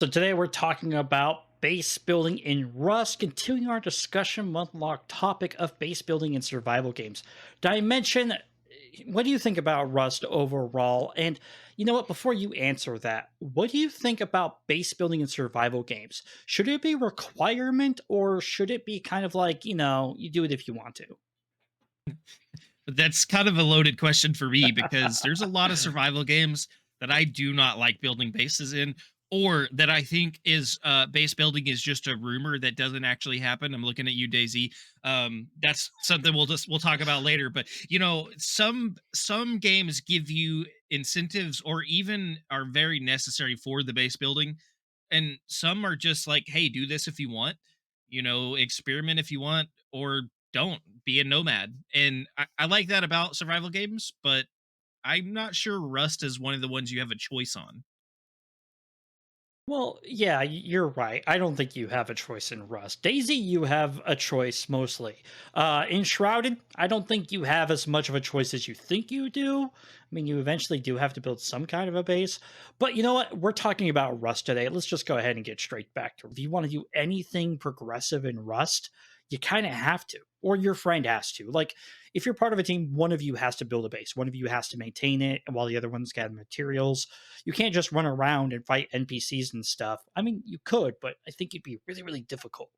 So today we're talking about base building in Rust, continuing our discussion month-long topic of base building in survival games. Dimension, what do you think about Rust overall? And you know what, before you answer that, what do you think about base building in survival games? Should it be a requirement or should it be kind of like, you do it if you want to? That's kind of a loaded question for me because there's a lot of survival games that I do not like building bases in, or that I think is base building is just a rumor that doesn't actually happen. I'm looking at you, Daisy. That's something we'll talk about later. But some games give you incentives or even are very necessary for the base building, and some are just like, hey, do this if you want, experiment if you want, or don't be a nomad. And I like that about survival games, but I'm not sure Rust is one of the ones you have a choice on. Well, yeah, you're right. I don't think you have a choice in Rust. Daisy, you have a choice mostly. In Shrouded, I don't think you have as much of a choice as you think you do. I mean, you eventually do have to build some kind of a base. But you know what? We're talking about Rust today. Let's just go ahead and get straight back to it. If you want to do anything progressive in Rust, you kind of have to, or your friend has to. Like, if you're part of a team, one of you has to build a base, one of you has to maintain it, while the other one's got materials. You can't just run around and fight NPCs and stuff. I mean, you could, but I think it'd be really, really difficult.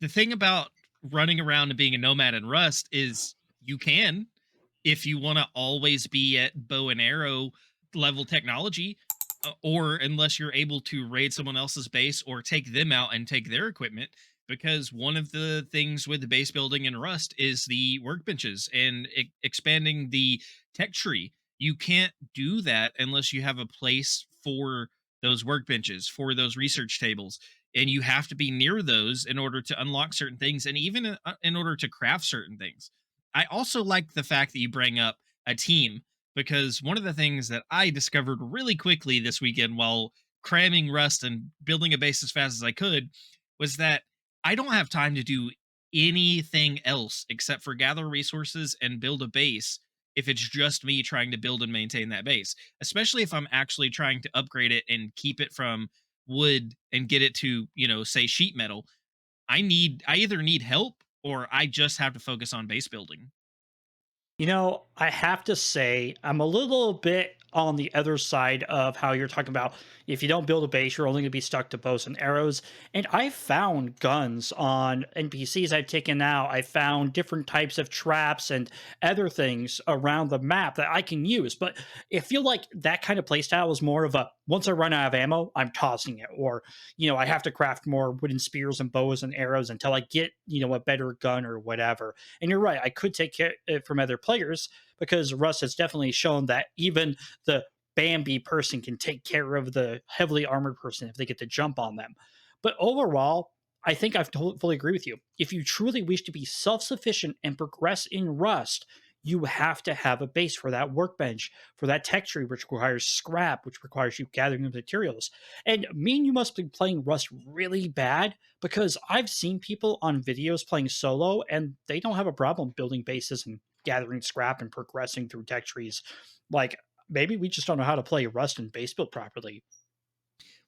The thing about running around and being a nomad in Rust is you can, if you want to always be at bow and arrow level technology, or unless you're able to raid someone else's base or take them out and take their equipment. Because one of the things with the base building in Rust is the workbenches and expanding the tech tree. You can't do that unless you have a place for those workbenches, for those research tables, and you have to be near those in order to unlock certain things and even in order to craft certain things. I also like the fact that you bring up a team, because one of the things that I discovered really quickly this weekend while cramming Rust and building a base as fast as I could was that I don't have time to do anything else except for gather resources and build a base if it's just me trying to build and maintain that base, especially if I'm actually trying to upgrade it and keep it from wood and get it to, say sheet metal. I either need help or I just have to focus on base building. I have to say, I'm a little bit on the other side of how you're talking about if you don't build a base, you're only going to be stuck to bows and arrows. And I found guns on NPCs I've taken out. I found different types of traps and other things around the map that I can use. But I feel like that kind of playstyle is more of a once I run out of ammo, I'm tossing it. Or, I have to craft more wooden spears and bows and arrows until I get, a better gun or whatever. And you're right, I could take it from other players because Russ has definitely shown that even the Bambi person can take care of the heavily armored person if they get to jump on them. But overall, I think fully agree with you. If you truly wish to be self sufficient and progress in Rust, you have to have a base for that workbench, for that tech tree, which requires scrap, which requires you gathering the materials. And me and you must be playing Rust really bad because I've seen people on videos playing solo and they don't have a problem building bases and gathering scrap and progressing through tech trees. Like maybe we just don't know how to play Rust and base build properly.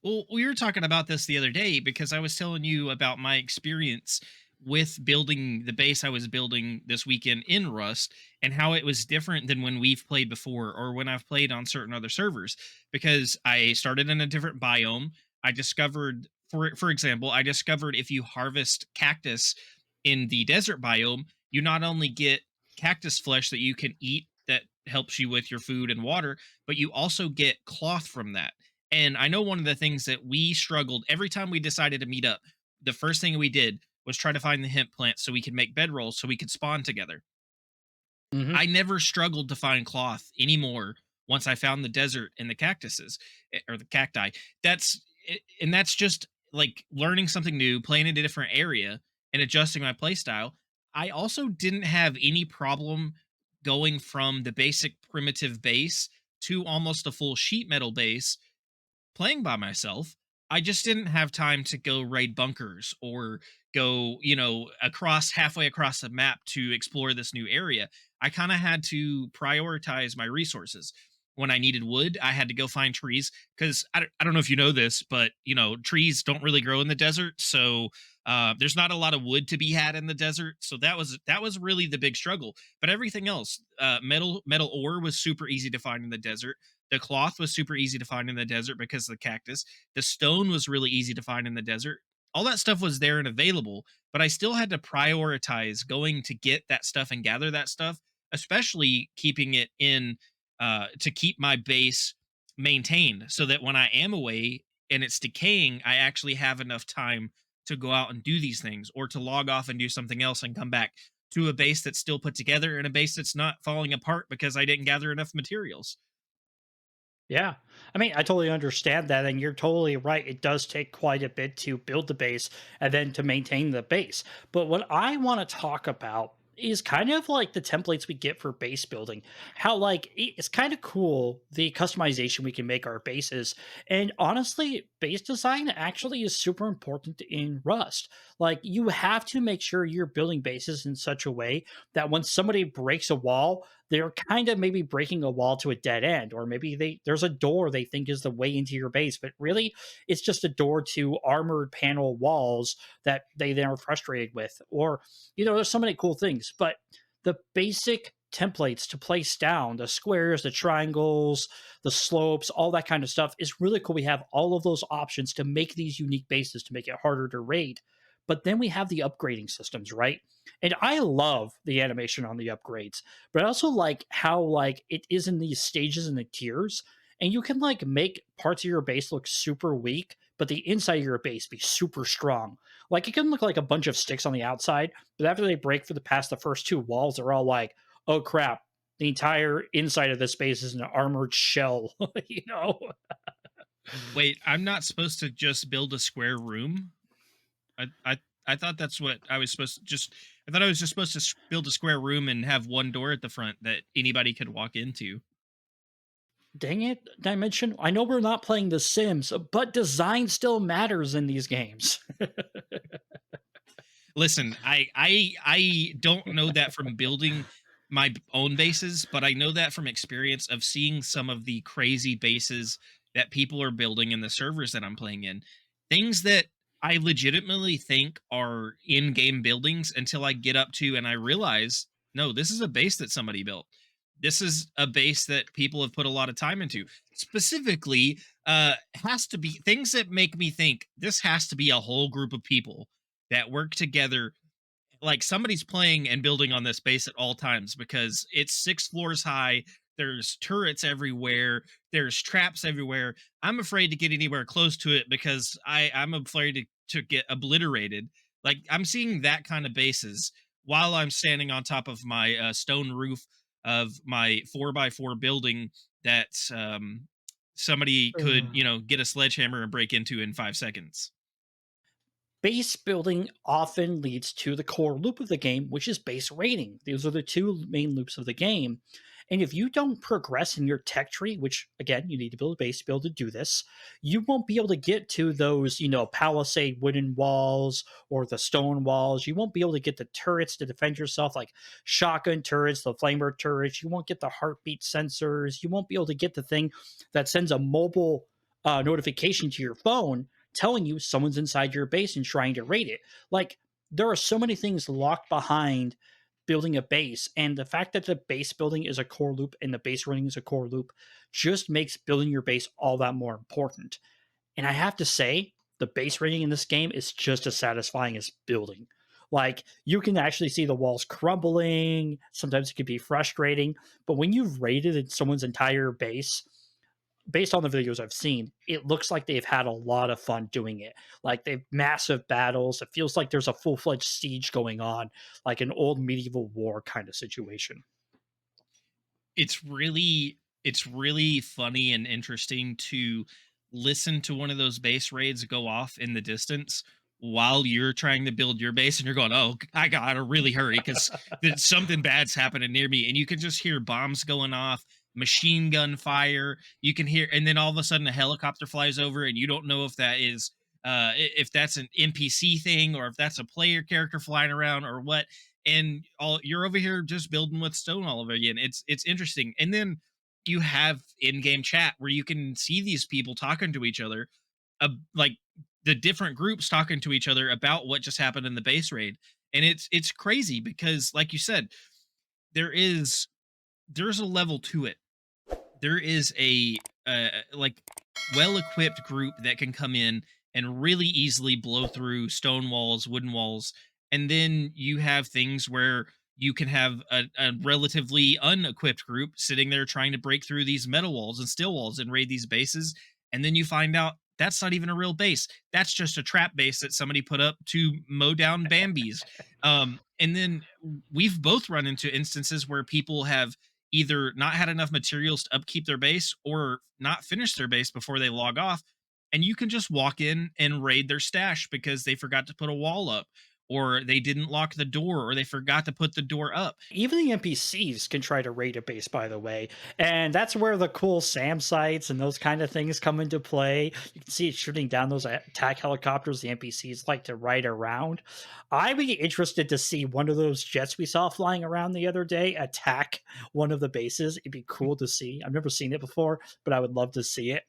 Well, we were talking about this the other day because I was telling you about my experience with building the base I was building this weekend in Rust and how it was different than when we've played before or when I've played on certain other servers. Because I started in a different biome. I discovered, for example, I discovered if you harvest cactus in the desert biome, you not only get cactus flesh that you can eat that helps you with your food and water, but you also get cloth from that. And I know one of the things that we struggled every time we decided to meet up, the first thing we did was try to find the hemp plant so we could make bedrolls so we could spawn together. Hmm. I never struggled to find cloth anymore once I found the desert and the cactuses or the cacti. And that's just like learning something new, playing in a different area and adjusting my play style. I also didn't have any problem going from the basic primitive base to almost a full sheet metal base playing by myself. I just didn't have time to go raid bunkers or go, across halfway across the map to explore this new area. I kind of had to prioritize my resources. when I needed wood, I had to go find trees because I don't know if you know this, but trees don't really grow in the desert, so there's not a lot of wood to be had in the desert. So that was really the big struggle. But everything else, metal ore was super easy to find in the desert. The cloth was super easy to find in the desert because of the cactus. The stone was really easy to find in the desert. All that stuff was there and available, but I still had to prioritize going to get that stuff and gather that stuff, especially keeping it in to keep my base maintained so that when I am away and it's decaying, I actually have enough time to go out and do these things or to log off and do something else and come back to a base that's still put together and a base that's not falling apart because I didn't gather enough materials. Yeah. I mean, I totally understand that. And you're totally right. It does take quite a bit to build the base and then to maintain the base. But what I want to talk about is kind of like the templates we get for base building. How, like, it's kind of cool the customization we can make our bases. And honestly, base design actually is super important in Rust. Like, you have to make sure you're building bases in such a way that when somebody breaks a wall, they're kind of maybe breaking a wall to a dead end, or maybe there's a door they think is the way into your base, but really it's just a door to armored panel walls that they then are frustrated with. Or there's so many cool things, but the basic templates to place down the squares, the triangles, the slopes, all that kind of stuff is really cool. We have all of those options to make these unique bases to make it harder to raid. But then we have the upgrading systems, right? And I love the animation on the upgrades, but I also like how like it is in these stages and the tiers, and you can like make parts of your base look super weak, but the inside of your base be super strong. Like it can look like a bunch of sticks on the outside, but after they break for the first two walls, they're all like, oh crap, the entire inside of this base is an armored shell, you know? Wait, I'm not supposed to just build a square room? I thought that's what I was supposed to just. I thought I was just supposed to build a square room and have one door at the front that anybody could walk into. Dang it, Dimension. I know we're not playing The Sims, but design still matters in these games. Listen, I don't know that from building my own bases, but I know that from experience of seeing some of the crazy bases that people are building in the servers that I'm playing in. Things that I legitimately think are in-game buildings until I get up to and I realize, no, this is a base that somebody built. This is a base that people have put a lot of time into. Specifically, has to be things that make me think this has to be a whole group of people that work together, like somebody's playing and building on this base at all times because it's 6 floors high. There's turrets everywhere. There's traps everywhere. I'm afraid to get anywhere close to it because I'm afraid to get obliterated. Like I'm seeing that kind of bases while I'm standing on top of my stone roof of my 4x4 building that somebody could, Ugh. get a sledgehammer and break into in 5 seconds. Base building often leads to the core loop of the game, which is base rating. These are the two main loops of the game. And if you don't progress in your tech tree, which again, you need to build a base to be able to do this, you won't be able to get to those, palisade wooden walls or the stone walls. You won't be able to get the turrets to defend yourself, like shotgun turrets, the flamer turrets. You won't get the heartbeat sensors. You won't be able to get the thing that sends a mobile notification to your phone telling you someone's inside your base and trying to raid it. Like, there are so many things locked behind building a base. And the fact that the base building is a core loop and the base running is a core loop just makes building your base all that more important. And I have to say, the base rating in this game is just as satisfying as building. Like, you can actually see the walls crumbling. Sometimes it can be frustrating. But when you've raided someone's entire base, based on the videos I've seen, it looks like they've had a lot of fun doing it. Like they've massive battles. It feels like there's a full fledged siege going on, like an old medieval war kind of situation. It's really funny and interesting to listen to one of those base raids go off in the distance while you're trying to build your base and you're going, oh, I gotta really hurry because something bad's happening near me, and you can just hear bombs going off, machine gun fire. You can hear, and then all of a sudden a helicopter flies over and you don't know if that is if that's an NPC thing or if that's a player character flying around or what. And all you're over here just building with stone all over again. It's interesting. And then you have in-game chat where you can see these people talking to each other, like the different groups talking to each other about what just happened in the base raid. And it's crazy because, like you said, there is there's a level to it. There is a like well-equipped group that can come in and really easily blow through stone walls, wooden walls, and then you have things where you can have a relatively unequipped group sitting there trying to break through these metal walls and steel walls and raid these bases, and then you find out that's not even a real base. That's just a trap base that somebody put up to mow down Bambies. And then we've both run into instances where people have either not had enough materials to upkeep their base or not finish their base before they log off. And you can just walk in and raid their stash because they forgot to put a wall up, or they didn't lock the door, or they forgot to put the door up. Even the NPCs can try to raid a base, by the way. And that's where the cool SAM sites and those kind of things come into play. You can see it shooting down those attack helicopters the NPCs like to ride around. I'd be interested to see one of those jets we saw flying around the other day attack one of the bases. It'd be cool to see. I've never seen it before, but I would love to see it.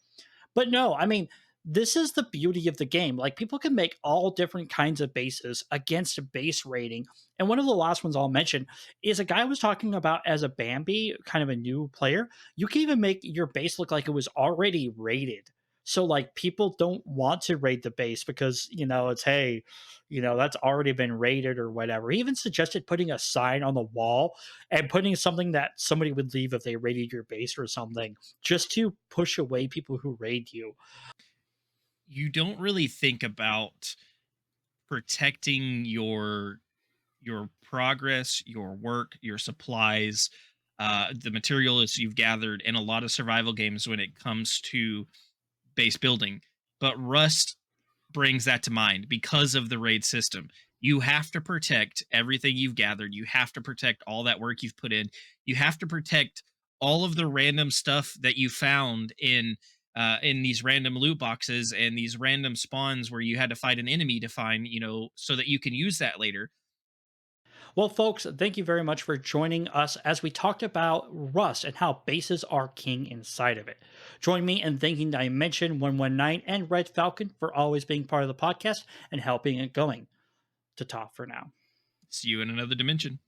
But no, I mean, this is the beauty of the game. Like people can make all different kinds of bases against a base rating. And one of the last ones I'll mention is a guy was talking about as a Bambi, kind of a new player. You can even make your base look like it was already rated. So like people don't want to raid the base because it's hey, that's already been rated or whatever. He even suggested putting a sign on the wall and putting something that somebody would leave if they raided your base or something, just to push away people who raid you. You don't really think about protecting your progress, your work, your supplies, the materials you've gathered in a lot of survival games when it comes to base building. But Rust brings that to mind because of the raid system. You have to protect everything you've gathered. You have to protect all that work you've put in. You have to protect all of the random stuff that you found in these random loot boxes and these random spawns where you had to fight an enemy to find, so that you can use that later. Well, folks, thank you very much for joining us as we talked about Rust and how bases are king inside of it. Join me in thanking Dimension 119 and Red Falcon for always being part of the podcast and helping it going to top for now. See you in another dimension.